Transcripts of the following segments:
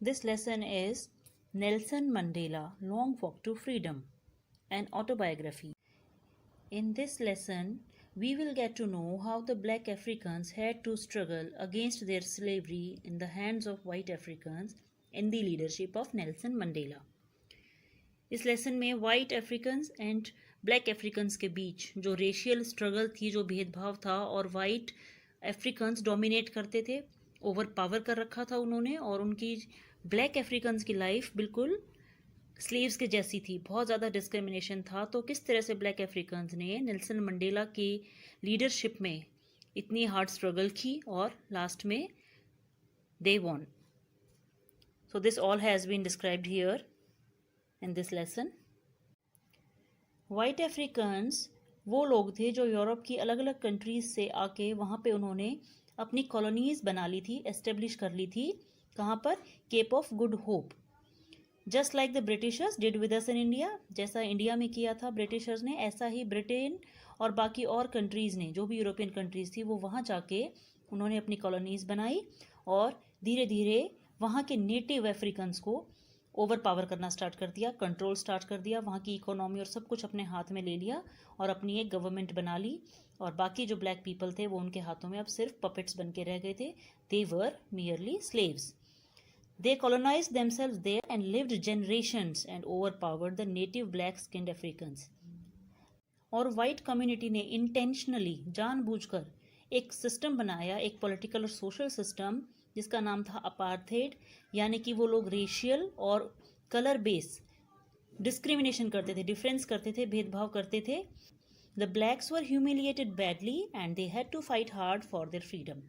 This lesson is Nelson Mandela Long Walk to Freedom, an autobiography. In this lesson, we will get to know how the black Africans had to struggle against their slavery in the hands of white Africans in the leadership of Nelson Mandela. इस lesson में white Africans and black Africans के बीच जो racial struggle थी, जो भेदभाव था, और white Africans dominate करते थे, ओवर पावर कर रखा था उन्होंने, और उनकी ब्लैक अफ्रीकन्स की लाइफ बिल्कुल स्लेव्स के जैसी थी, बहुत ज़्यादा डिस्क्रिमिनेशन था। तो किस तरह से ब्लैक अफ्रीकन्स ने नेल्सन मंडेला की लीडरशिप में इतनी हार्ड स्ट्रगल की और लास्ट में they won. So this all has been described here in this lesson. White Africans वो लोग थे जो यूरोप की अलग अलग कंट्रीज से आके वहाँ पे उन्होंने अपनी कॉलोनीज बना ली थी, एस्टेब्लिश कर ली थी। कहाँ पर? Cape of Good Hope. Just like the Britishers did with us in India, जैसा इंडिया में किया था ब्रिटिशर्स ने, ऐसा ही ब्रिटेन और बाकी और कंट्रीज़ ने, जो भी यूरोपियन कंट्रीज़ थी, वो वहाँ जाके उन्होंने अपनी कॉलोनीज़ बनाई और धीरे धीरे वहाँ के नेटिव अफ्रीकन्स को ओवर पावर करना स्टार्ट कर दिया, कंट्रोल स्टार्ट कर दिया, वहाँ की इकोनॉमी और सब कुछ अपने हाथ में ले लिया और अपनी एक गवर्नमेंट बना ली। और बाकी जो ब्लैक पीपल थे वो उनके हाथों में अब सिर्फ पपेट्स बन के रह गए थे। They were merely slaves. They colonized themselves there and lived generations and overpowered the native black-skinned Africans. और वाइट कम्युनिटी ने इंटेंशनली, जानबूझकर एक सिस्टम बनाया, एक पॉलिटिकल और सोशल सिस्टम, जिसका नाम था अपार्थेड। यानी कि वो लोग रेशियल और कलर बेस डिस्क्रिमिनेशन करते थे, डिफरेंस करते थे, भेदभाव करते थे। The blacks were humiliated badly and they had to fight hard for their freedom.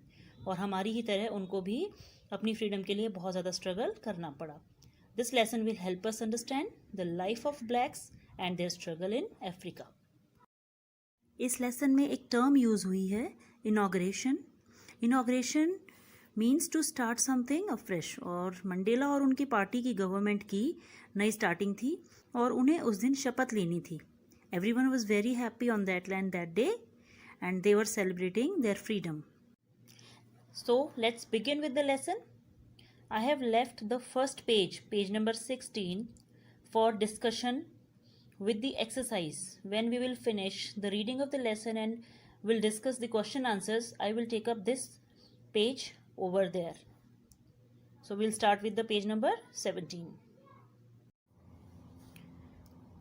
और हमारी ही तरह उनको भी अपनी फ्रीडम के लिए बहुत ज़्यादा स्ट्रगल करना पड़ा। This lesson will help us understand the life of blacks and their struggle in Africa. इस लेसन में एक टर्म यूज़ हुई है, inauguration. Inauguration means to start something afresh, और मंडेला और उनकी पार्टी की गवर्नमेंट की नई स्टार्टिंग थी और उन्हें उस दिन शपथ लेनी थी। Everyone was very happy on that land that day and they were celebrating their freedom. So let's begin with the lesson. I have left the first page, page number 16, for discussion with the exercise. When we will finish the reading of the lesson and will discuss the question answers, I will take up this page over there. So we'll start with the page number 17.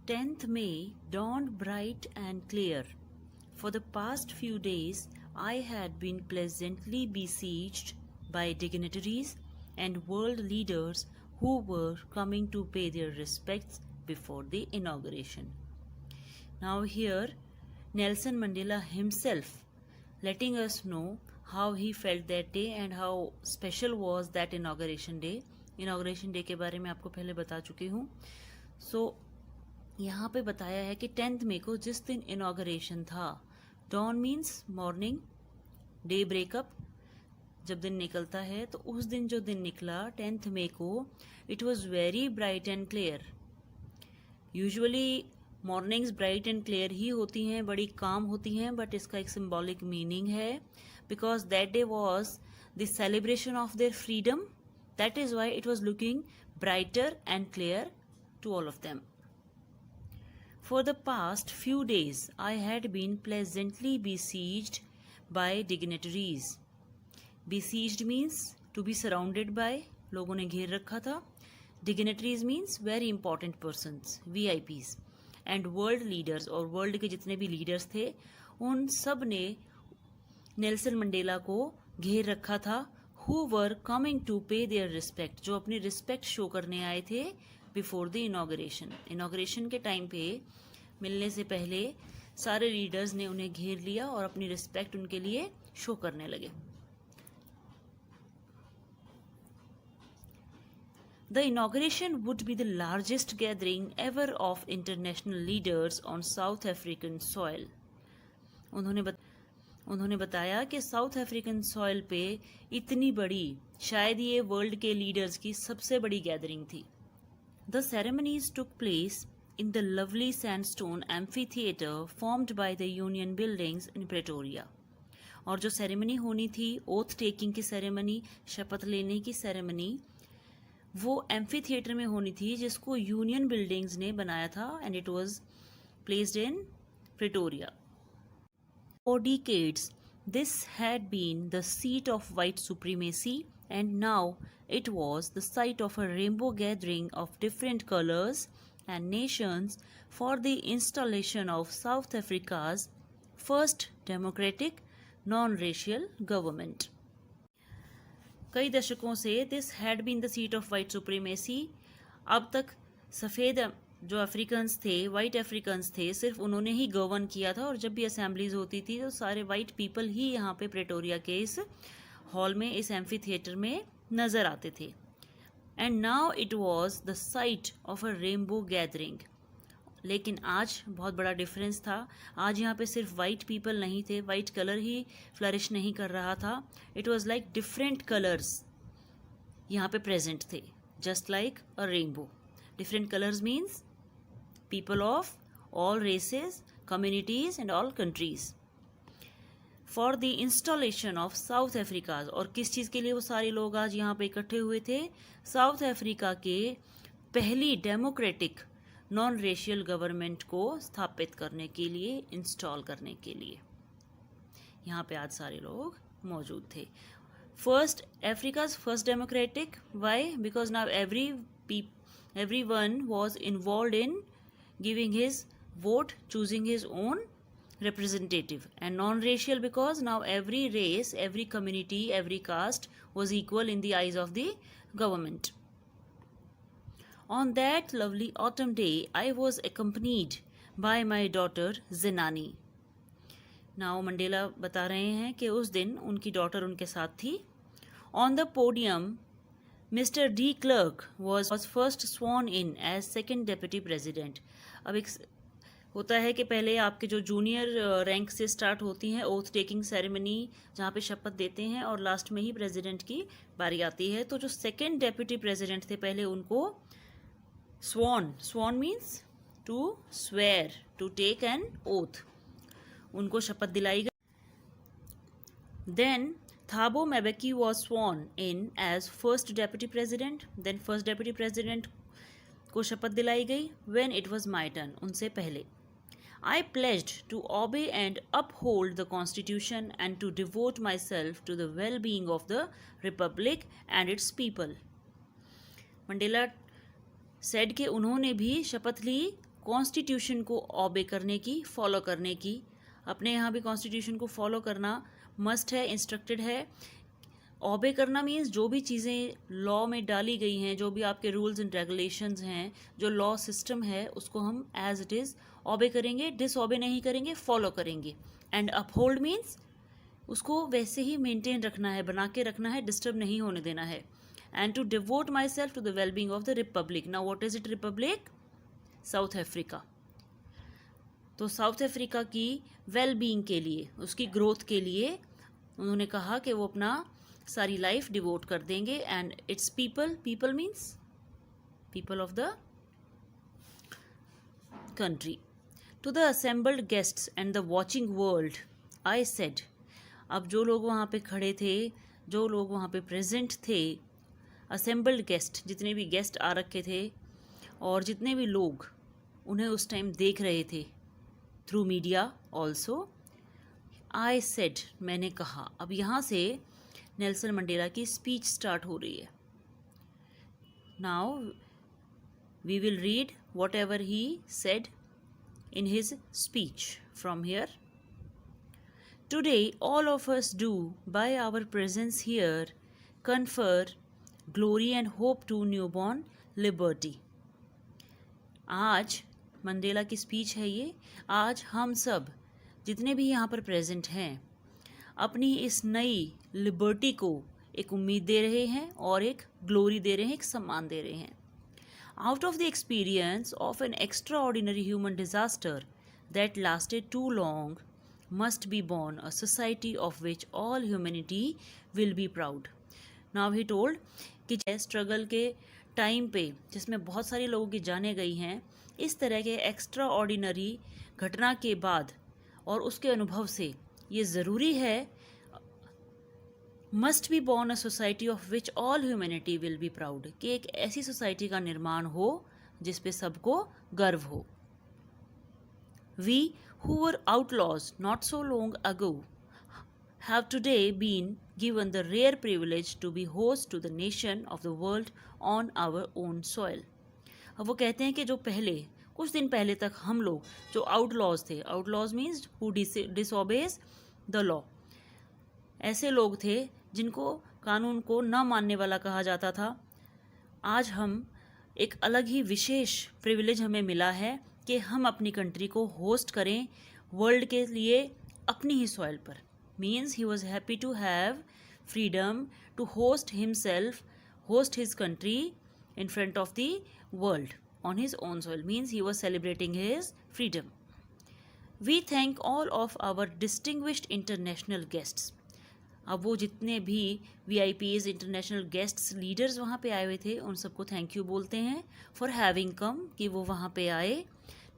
10th May dawned bright and clear. For the past few days, I had been pleasantly besieged by dignitaries and world leaders who were coming to pay their respects before the inauguration. Now here, Nelson Mandela himself letting us know how he felt that day and how special was that inauguration day. Inauguration day के बारे में आपको पहले बता चुकी हूँ। So यहाँ पे बताया है कि 10th मई को जिस दिन इनॉग्रेशन था, dawn means morning, day breakup, जब दिन निकलता है, तो उस दिन जो दिन निकला 10th मई को, it was very bright and clear. Usually mornings bright and clear ही होती हैं, बड़ी काम होती हैं, बट इसका एक सिम्बॉलिक मीनिंग है, because that day was the celebration of their freedom. That is why it was looking brighter and clear to all of them. For the past few days, I had been pleasantly besieged by dignitaries. Besieged means to be surrounded by, लोगों ने घेर रखा था. Dignitaries means very important persons, VIPs. And world leaders, और world के जितने भी leaders थे, उन सब ने नेल्सन मंडेला को घेर रखा था. Who were coming to pay their respect, जो अपनी रिस्पेक्ट शो करने आए थे बिफोर द इनॉग्रेशन. इनॉग्रेशन के टाइम पे मिलने से पहले सारे लीडर्स ने उन्हें घेर लिया और अपनी रिस्पेक्ट उनके लिए शो करने लगे. The inauguration would be the largest gathering ever of international leaders on South African soil. उन्होंने बताया कि साउथ अफ्रीकन सॉइल पे इतनी बड़ी, शायद ये वर्ल्ड के लीडर्स की सबसे बड़ी गैदरिंग थी. The ceremonies took place in the lovely sandstone amphitheater formed by the Union buildings in Pretoria. और जो सेरेमनी होनी थी, ओथ टेकिंग की सेरेमनी, शपथ लेने की सेरेमनी, वो एम्फी थिएटर में होनी थी जिसको यूनियन बिल्डिंग्स ने बनाया था and it was placed in Pretoria. For decades, this had been the seat of white supremacy, and now it was the site of a rainbow gathering of different colors and nations for the installation of South Africa's first democratic non-racial government. कई दशकों से this had been the seat of white supremacy. अब तक सफ़ेद जो Africans थे, white Africans थे, सिर्फ उन्होंने ही गवर्न किया था और जब भी असेंबलीज होती थी तो सारे वाइट पीपल ही यहाँ पे प्रेटोरिया के इस हॉल में, इस एम्फी थिएटर में नज़र आते थे. And now it was the site of a rainbow gathering. लेकिन आज बहुत बड़ा डिफरेंस था. आज यहाँ पे सिर्फ वाइट पीपल नहीं थे, वाइट कलर ही फ्लरिश नहीं कर रहा था. It was like different colours यहाँ पे प्रेजेंट थे, just like a rainbow. Different colours means people of all races, communities and all countries for the installation of South Africa. और किस चीज़ के लिए वो सारे लोग आज यहाँ पे इकट्ठे हुए थे? साउथ अफ्रीका के पहली डेमोक्रेटिक नॉन रेशियल गवर्नमेंट को स्थापित करने के लिए, इंस्टॉल करने के लिए यहाँ पे आज सारे लोग मौजूद थे. First Africa's first democratic. Why? Because now everyone was involved in giving his vote, choosing his own representative. And non-racial because now every race, every community, every caste was equal in the eyes of the government. On that lovely autumn day, I was accompanied by my daughter Zenani. Now Mandela बता रहे हैं कि उस दिन उनकी daughter उनके साथ थी. On the podium, Mr. De Klerk was first sworn in as second deputy president. अब एक होता है कि पहले आपके जो जूनियर रैंक से स्टार्ट होती हैं ओथ टेकिंग सेरेमनी, जहाँ पे शपथ देते हैं और लास्ट में ही प्रेसिडेंट की बारी आती है. तो जो सेकंड डेप्यूटी प्रेसिडेंट थे पहले उनको sworn means to swear, to take an oath, उनको शपथ दिलाई गई. Then Thabo Mbeki was sworn in as first deputy president. Then first deputy president को शपथ दिलाई गई. When it was my turn, उनसे पहले. I pledged to obey and uphold the constitution and to devote myself to the well-being of the republic and its people. Mandela said कि उन्होंने भी शपथ ली कॉन्स्टिट्यूशन को ऑबे करने की, फॉलो करने की. अपने यहाँ भी कॉन्स्टिट्यूशन को फॉलो करना मस्ट है, इंस्ट्रक्टेड है. ऑबे करना मीन्स जो भी चीज़ें लॉ में डाली गई हैं, जो भी आपके रूल्स एंड रेगुलेशंस हैं, जो लॉ सिस्टम है, उसको हम एज इट इज़ ऑबे करेंगे, डिसऑबे नहीं करेंगे, फॉलो करेंगे. एंड अपहोल्ड मीन्स उसको वैसे ही मेंटेन रखना है, बना के रखना है, डिस्टर्ब नहीं होने देना है. And to devote my self to the wellbeing of the republic. Now what is it republic? South Africa. तो साउथ अफ्रीका की वेलबींग के लिए, उसकी ग्रोथ के लिए उन्होंने कहा कि वो अपना सारी लाइफ डिवोट कर देंगे. And its people means people of the country. To the assembled guests and the watching world I said. अब जो लोग वहाँ पे खड़े थे, जो लोग वहाँ पे प्रेजेंट थे, असेंबल्ड गेस्ट, जितने भी गेस्ट आ रखे थे और जितने भी लोग उन्हें उस टाइम देख रहे थे through media also, I said, मैंने कहा. अब यहाँ से नेल्सन मंडेला की स्पीच स्टार्ट हो रही है. Now we will read whatever he said in his speech from here. Today, all of us do, by our presence here, confer glory and hope to newborn liberty. आज Mandela की speech है ये. आज हम सब जितने भी यहाँ पर प्रेजेंट हैं अपनी इस नई लिबर्टी को एक उम्मीद दे रहे हैं और एक ग्लोरी दे रहे हैं, एक सम्मान दे रहे हैं. Out of the experience of an extraordinary human disaster that lasted too long must be born a society of which all humanity will be proud. Now he told कि स्ट्रगल के टाइम पे जिसमें बहुत सारी लोगों की जानें गई हैं, इस तरह के एक्स्ट्रा ऑर्डिनरी घटना के बाद और उसके अनुभव से ये ज़रूरी है must be born a society of which all humanity will be proud, कि एक ऐसी सोसाइटी का निर्माण हो जिस पे सबको गर्व हो. We who were outlaws not so long ago have today been given the rare privilege to be host to the nation of the world on our own soil. अब वो कहते हैं कि जो पहले कुछ दिन पहले तक हम लोग जो आउटलॉज थे, outlaws means who डिसओबेज the law, ऐसे लोग थे जिनको कानून को न मानने वाला कहा जाता था. आज हम एक अलग ही विशेष प्रिविलेज हमें मिला है कि हम अपनी कंट्री को होस्ट करें वर्ल्ड के लिए अपनी ही सॉइल पर. Means he was happy to have freedom to host himself, host his country in front of the world on his own soil. Means he was celebrating his freedom. We thank all of our distinguished international guests. अब वो जितने भी VIPs, international guests, leaders वहाँ पे आए हुए थे, उन सबको थैंक यू बोलते हैं फॉर हैविंग कम, कि वो वहाँ पे आए.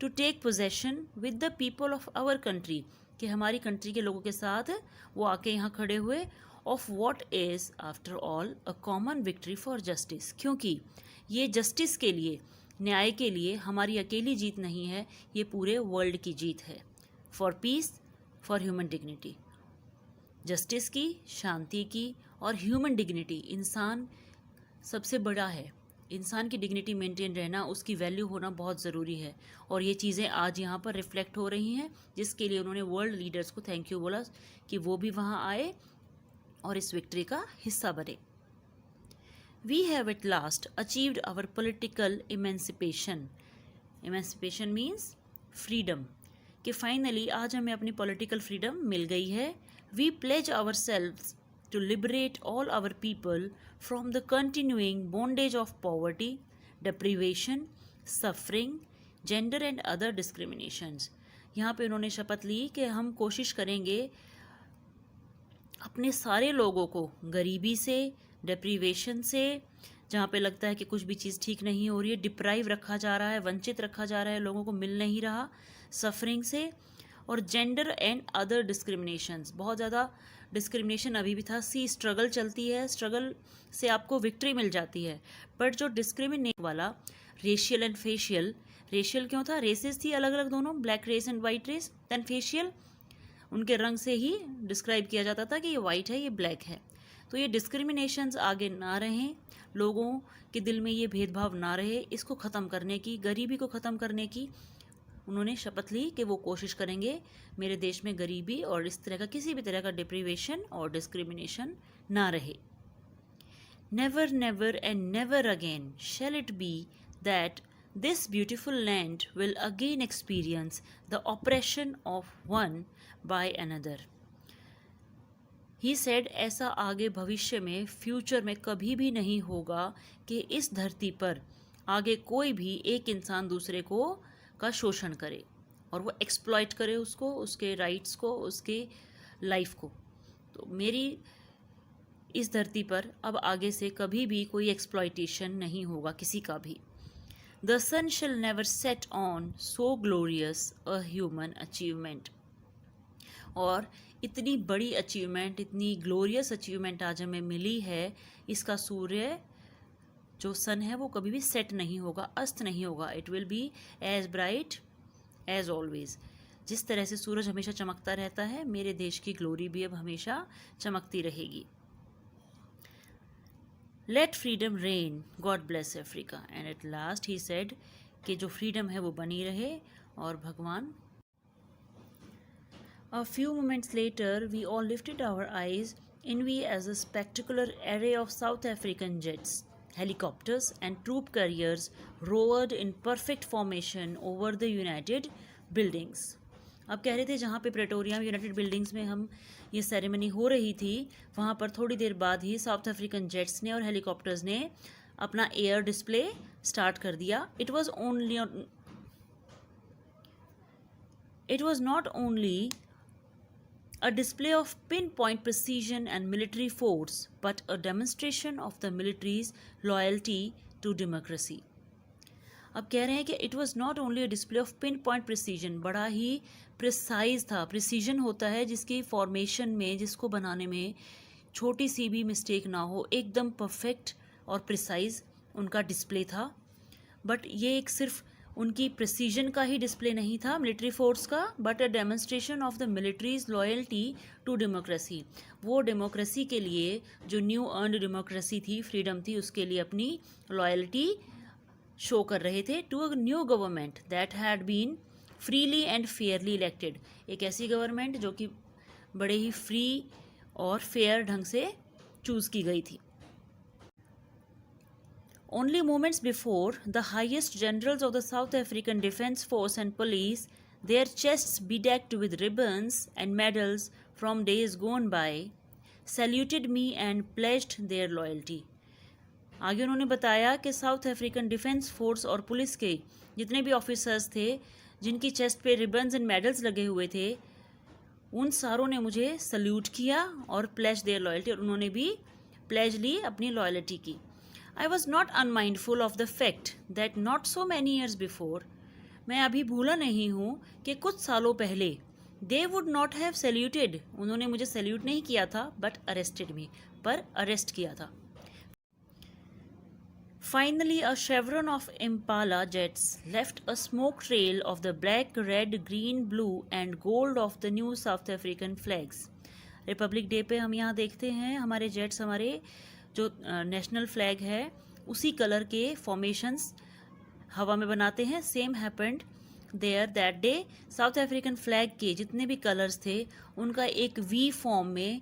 To take possession with the people of our country, कि हमारी कंट्री के लोगों के साथ वो आके यहाँ खड़े हुए. Of what is after all a common victory for justice, क्योंकि ये जस्टिस के लिए, न्याय के लिए हमारी अकेली जीत नहीं है, ये पूरे वर्ल्ड की जीत है. For piece, for human dignity, justice की, शांति की और ह्यूमन डिग्निटी. इंसान सबसे बड़ा है, इंसान की डिग्निटी मेंटेन रहना, उसकी वैल्यू होना बहुत ज़रूरी है. और ये चीज़ें आज यहाँ पर रिफ्लेक्ट हो रही हैं, जिसके लिए उन्होंने वर्ल्ड लीडर्स को थैंक यू बोला कि वो भी वहाँ आए और इस विक्ट्री का हिस्सा बने. We have at last achieved our political emancipation. Emancipation means freedom. कि finally आज हमें अपनी political freedom मिल गई है. We pledge ourselves to liberate all our people from the continuing bondage of poverty, deprivation, suffering, gender and other discriminations. यहाँ पे उन्होंने शपथ ली कि हम कोशिश करेंगे अपने सारे लोगों को गरीबी से, डेप्रीवेशन से, जहाँ पे लगता है कि कुछ भी चीज़ ठीक नहीं हो रही है, डिप्राइव रखा जा रहा है, वंचित रखा जा रहा है, लोगों को मिल नहीं रहा, सफरिंग से, और जेंडर एंड अदर डिस्क्रिमिनेशंस. बहुत ज़्यादा डिस्क्रिमिनेशन अभी भी था. स्ट्रगल चलती है, स्ट्रगल से आपको विक्ट्री मिल जाती है, बट जो डिस्क्रिमिनेट वाला रेशियल एंड फेशियल, रेशियल क्यों था, रेसेस थी अलग अलग दोनों, black race and white race. Then facial, उनके रंग से ही डिस्क्राइब किया जाता था कि ये वाइट है, ये ब्लैक है. तो ये डिस्क्रिमिनेशंस आगे ना रहें, लोगों के दिल में ये भेदभाव ना रहे, इसको ख़त्म करने की, गरीबी को ख़त्म करने की उन्होंने शपथ ली कि वो कोशिश करेंगे मेरे देश में गरीबी और इस तरह का किसी भी तरह का डिप्रीवेशन और डिस्क्रिमिनेशन ना रहे. Never never and never again shall it be that this beautiful land will again experience the oppression of one by another. He said, ऐसा आगे भविष्य में, फ्यूचर में कभी भी नहीं होगा कि इस धरती पर आगे कोई भी एक इंसान दूसरे को का शोषण करे और वो एक्सप्लॉइट करे उसको, उसके राइट्स को, उसके लाइफ को. तो मेरी इस धरती पर अब आगे से कभी भी कोई एक्सप्लॉइटेशन नहीं होगा किसी का भी. The sun shall never set on so glorious a human achievement. और इतनी बड़ी अचीवमेंट, इतनी ग्लोरियस अचीवमेंट आज हमें मिली है, इसका सूर्य जो सन है वो कभी भी सेट नहीं होगा, अस्त नहीं होगा. It will be as bright as always. जिस तरह से सूरज हमेशा चमकता रहता है, मेरे देश की ग्लोरी भी अब हमेशा चमकती रहेगी. Let freedom reign, God bless Africa. And at last he said कि जो फ्रीडम है वो बनी रहे और भगवान. A few moments later, we all lifted our eyes in view as a spectacular array of South African jets, helicopters and troop carriers roared in perfect formation over the United Buildings. अब कह रहे थे जहाँ पे Pretoria में United buildings में हम ये सेरेमनी हो रही थी, वहाँ पर थोड़ी देर बाद ही साउथ अफ्रीकन जेट्स ने और हेलीकॉप्टर्स ने अपना एयर डिस्प्ले स्टार्ट कर दिया. It was not only a display of pinpoint precision and military force, but a demonstration of the military's loyalty to democracy. अब कह रहे हैं कि it was not only a display of pin point precision, बड़ा ही precise था. Precision होता है जिसकी फॉर्मेशन में, जिसको बनाने में छोटी सी भी मिस्टेक ना हो, एकदम परफेक्ट और प्रिसाइज उनका डिस्प्ले था। बट ये एक सिर्फ उनकी प्रिसीजन का ही डिस्प्ले नहीं था मिलिट्री फोर्स का, but a demonstration of the military's loyalty to democracy. वो डेमोक्रेसी के लिए, जो न्यू अर्नड डेमोक्रेसी थी, फ्रीडम थी, उसके लिए अपनी लॉयल्टी शो कर रहे थे to a new government that had been freely and fairly elected. एक ऐसी गवर्नमेंट जो कि बड़े ही फ्री और फेयर ढंग से चूज़ की गई थी। Only moments before, the highest generals of the South African Defence Force and police, their chests bedecked with ribbons and medals from days gone by, saluted me and pledged their loyalty. आगे उन्होंने बताया कि south African defence force और police के जितने भी officers थे जिनकी चेस्ट पे रिबन्स एंड मेडल्स लगे हुए थे, उन सारों ने मुझे सल्यूट किया और प्लेज देयर लॉयल्टी, और उन्होंने भी प्लेज ली, अपनी लॉयल्टी की। I was not unmindful of the fact that not so many years before, मैं अभी भूला नहीं हूँ कि कुछ सालों पहले, they would not have saluted, उन्होंने मुझे सैल्यूट नहीं किया था, but arrested me, पर अरेस्ट किया था। Finally, a chevron of Impala jets left a smoke trail of the black, red, green, blue and gold of the new South African flags. Republic day पे हम यहाँ देखते हैं हमारे जेट्स, हमारे जो नेशनल फ्लैग है उसी कलर के फॉर्मेशंस हवा में बनाते हैं। Same happened there that day. South African flag के जितने भी कलर्स थे उनका एक वी फॉर्म में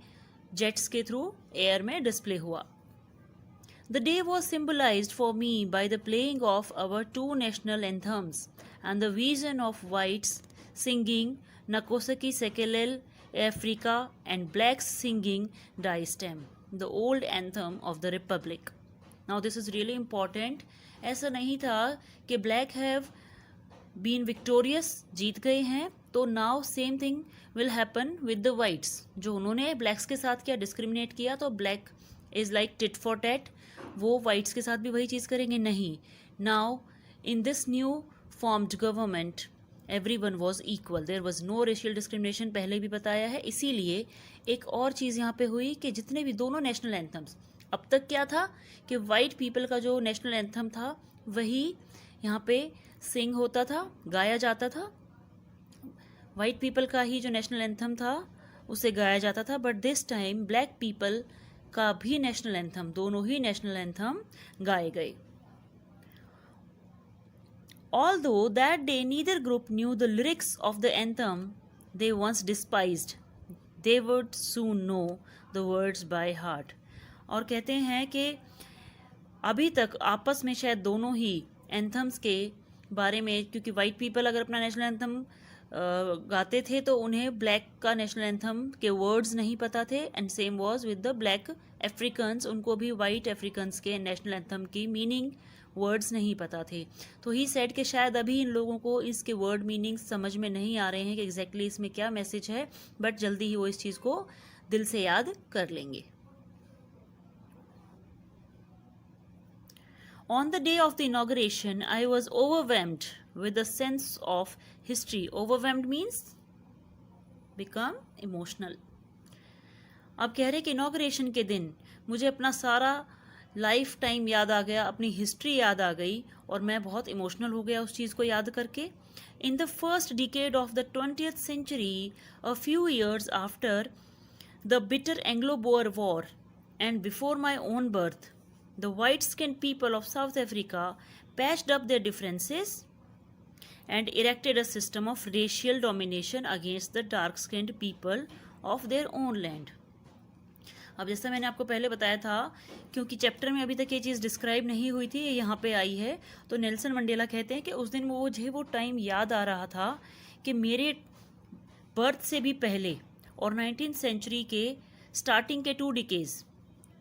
जेट्स के थ्रू एयर में डिस्प्ले हुआ। The day was symbolized for me by the playing of our two national anthems and the vision of whites singing Nakosaki Sekelel Africa and blacks singing Die Stem, the old anthem of the Republic. Now this is really important. ऐसा नहीं था कि black have been victorious, जीत गए हैं, तो now same thing will happen with the whites. जो उन्होंने blacks के साथ क्या discriminate किया, तो black is like tit for tat, वो whites के साथ भी वही चीज़ करेंगे, नहीं। Now in this new formed government everyone was equal, there was no racial discrimination, पहले भी बताया है। इसीलिए एक और चीज़ यहाँ पे हुई कि जितने भी दोनों नेशनल एंथम्स, अब तक क्या था कि वाइट पीपल का जो नेशनल एंथम था वही यहाँ पे सिंग होता था, गाया जाता था, वाइट पीपल का ही जो नेशनल एंथम था उसे गाया जाता था। But this time black people का भी नेशनल एंथम, दोनों ही नेशनल एंथम गाए गए। Although that day neither group knew the lyrics of the anthem they once despised, they would soon know the words by heart. और कहते हैं कि अभी तक आपस में शायद दोनों ही एंथम्स के बारे में, क्योंकि वाइट पीपल अगर अपना नेशनल एंथम गाते थे तो उन्हें ब्लैक का नेशनल एंथम के वर्ड्स नहीं पता थे, and same was with the black Africans, उनको भी वाइट अफ्रीकन्स के नेशनल एंथम की मीनिंग वर्ड्स नहीं पता थे। तो ही सेड कि शायद अभी इन लोगों को इसके वर्ड मीनिंग समझ में नहीं आ रहे हैं कि एग्जैक्टली इसमें क्या मैसेज है, बट जल्दी ही वो इस चीज़ को दिल से याद कर लेंगे। On the day of the inauguration, I was overwhelmed with a sense of history. Overwhelmed means become emotional. अब कह रहे कि इनॉग्रेशन के दिन मुझे अपना सारा लाइफ टाइम याद आ गया, अपनी हिस्ट्री याद आ गई, और मैं बहुत इमोशनल हो गया उस चीज़ को याद करके। In the first decade of the 20th century, a few years after the bitter Anglo-Boer War and before my own birth, the white-skinned people of South Africa patched up their differences and erected a system of racial domination against the dark-skinned people of their own land. अब जैसा मैंने आपको पहले बताया था, क्योंकि chapter में अभी तक ये चीज़ डिस्क्राइब नहीं हुई थी, ये यहाँ पे आई है, तो नेल्सन मंडेला कहते हैं कि उस दिन मुझे वो टाइम याद आ रहा था कि मेरे बर्थ से भी पहले और 19th सेंचुरी के स्टार्टिंग के 2 डिकेज,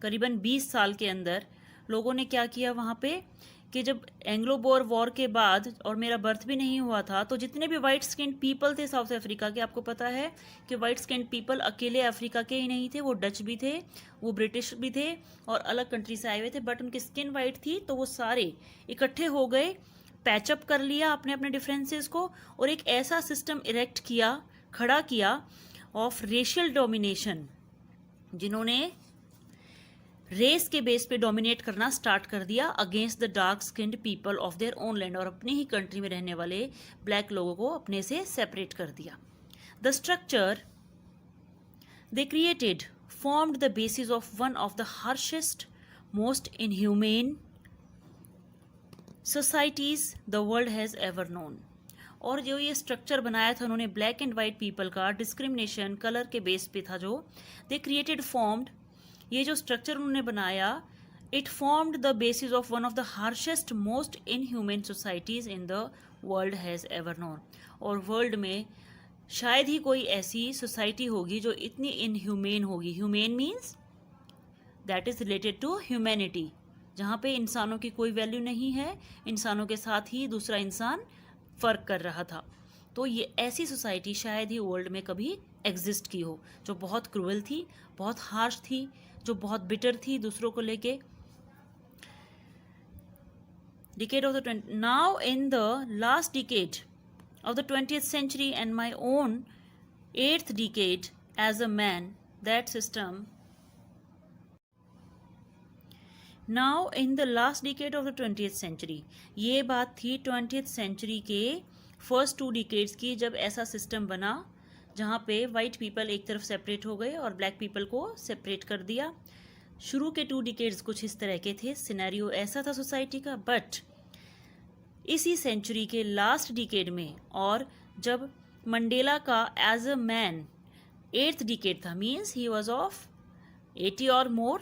करीबन 20 साल के अंदर लोगों ने क्या किया वहाँ पे कि जब एंग्लो बोर वॉर के बाद, और मेरा बर्थ भी नहीं हुआ था, तो जितने भी वाइट स्किन पीपल थे साउथ अफ्रीका के, आपको पता है कि वाइट स्किन पीपल अकेले अफ्रीका के ही नहीं थे, वो डच भी थे, वो ब्रिटिश भी थे और अलग कंट्री से आए हुए थे, बट उनकी स्किन वाइट थी, तो वो सारे इकट्ठे हो गए, पैचअप कर लिया अपने अपने डिफरेंसेस को, और एक ऐसा सिस्टम इरेक्ट किया, खड़ा किया ऑफ रेशियल डोमिनेशन, जिन्होंने रेस के बेस पे डोमिनेट करना स्टार्ट कर दिया against the dark skinned people of their own land, और अपनी ही कंट्री में रहने वाले ब्लैक लोगों को अपने से सेपरेट कर दिया. The structure they created formed the basis of one of the harshest, most inhumane societies the world has ever known. और जो ये स्ट्रक्चर बनाया था उन्होंने ब्लैक एंड वाइट पीपल का, डिस्क्रिमिनेशन कलर के बेस पे था जो दे क्रिएटेड फॉर्म्ड, ये जो स्ट्रक्चर उन्होंने बनाया, it formed the basis of one of the harshest most inhuman societies in the world has ever known. और वर्ल्ड में शायद ही कोई ऐसी सोसाइटी होगी जो इतनी इनह्यूमेन होगी. Humane means that is related to humanity, जहाँ पे इंसानों की कोई वैल्यू नहीं है, इंसानों के साथ ही दूसरा इंसान फ़र्क कर रहा था. तो ये ऐसी सोसाइटी शायद ही वर्ल्ड में कभी एग्जिस्ट की हो, जो बहुत क्रूअल थी, बहुत हार्श थी, जो बहुत बिटर थी दूसरों को लेके. Decade of the 20, now in the last decade of the 20th century and my own 8th decade as a man, that system, now in the last decade of the 20th century, ये बात थी 20th century के first 2 decades की, जब ऐसा system बना जहाँ पे वाइट पीपल एक तरफ सेपरेट हो गए और ब्लैक पीपल को सेपरेट कर दिया. शुरू के 2 decades कुछ इस तरह के थे, सिनेरियो ऐसा था सोसाइटी का. बट इसी सेंचुरी के लास्ट डिकेड में, और जब मंडेला का as a man 8th decade था, मीन्स ही वॉज ऑफ 80 और मोर,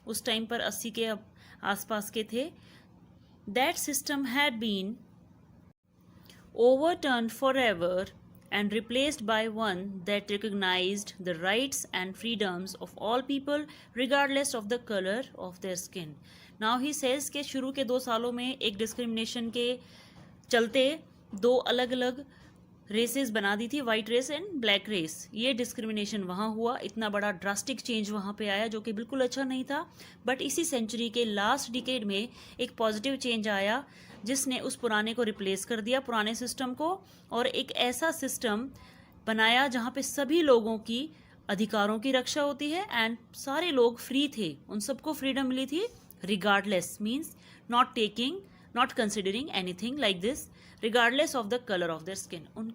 उस टाइम पर 80 के आसपास के थे. That system had been overturned forever and replaced by one that recognized the rights and freedoms of all people regardless of the color of their skin. Now he says कि शुरू के 2 सालों में एक डिस्क्रिमिनेशन के चलते 2 अलग अलग रेसेस बना दी थी, white race and black race. ये डिस्क्रिमिनेशन वहाँ हुआ, इतना बड़ा ड्रास्टिक चेंज वहाँ पे आया जो कि बिल्कुल अच्छा नहीं था. बट इसी सेंचुरी के लास्ट डिकेड में एक पॉजिटिव चेंज आया जिसने उस पुराने को रिप्लेस कर दिया, पुराने सिस्टम को, और एक ऐसा सिस्टम बनाया जहाँ पे सभी लोगों की अधिकारों की रक्षा होती है एंड सारे लोग फ्री थे, उन सबको फ्रीडम मिली थी. Regardless means not taking, not considering anything like this, regardless of the colour of their skin.